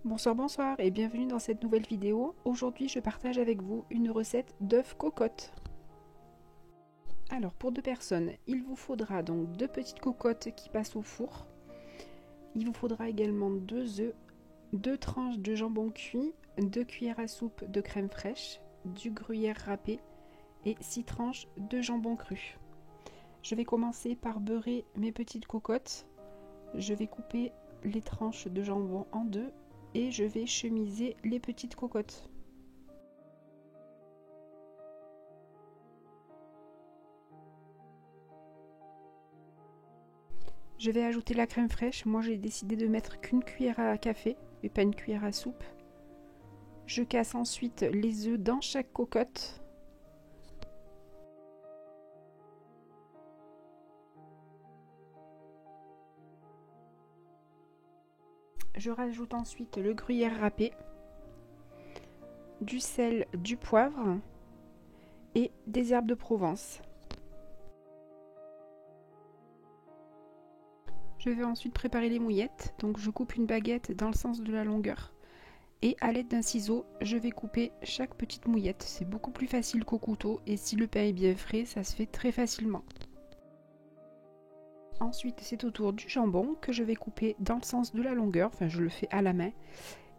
Bonsoir, bonsoir et bienvenue dans cette nouvelle vidéo. Aujourd'hui, je partage avec vous une recette d'œufs cocottes. Alors, pour deux personnes, il vous faudra donc deux petites cocottes qui passent au four. Il vous faudra également deux œufs, deux tranches de jambon cuit, 2 cuillères à soupe de crème fraîche, du gruyère râpé et 6 tranches de jambon cru. Je vais commencer par beurrer mes petites cocottes. Je vais couper les tranches de jambon en deux et je vais chemiser les petites cocottes. Je vais ajouter la crème fraîche. Moi, j'ai décidé de mettre qu'une cuillère à café et pas une cuillère à soupe. Je casse ensuite les œufs dans chaque cocotte. Je rajoute ensuite le gruyère râpé, du sel, du poivre et des herbes de Provence. Je vais ensuite préparer les mouillettes. Donc je coupe une baguette dans le sens de la longueur. Et à l'aide d'un ciseau, je vais couper chaque petite mouillette. C'est beaucoup plus facile qu'au couteau et si le pain est bien frais, ça se fait très facilement. Ensuite, c'est au tour du jambon que je vais couper dans le sens de la longueur, enfin je le fais à la main.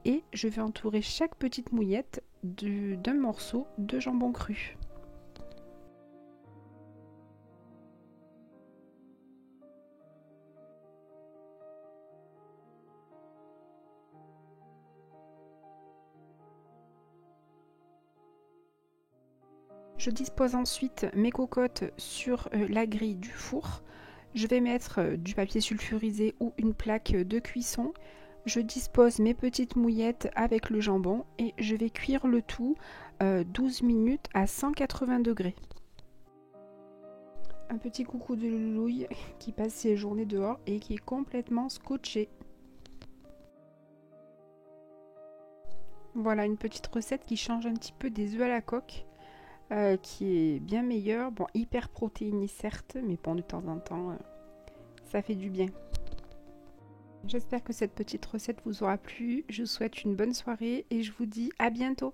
Et je vais entourer chaque petite mouillette d'un morceau de jambon cru. Je dispose ensuite mes cocottes sur la grille du four. Je vais mettre du papier sulfurisé ou une plaque de cuisson. Je dispose mes petites mouillettes avec le jambon et je vais cuire le tout 12 minutes à 180 degrés. Un petit coucou de Loulouille qui passe ses journées dehors et qui est complètement scotché. Voilà une petite recette qui change un petit peu des œufs à la coque. Qui est bien meilleure. Bon, hyper protéiné certes, mais bon, de temps en temps, ça fait du bien. J'espère que cette petite recette vous aura plu. Je vous souhaite une bonne soirée et je vous dis à bientôt.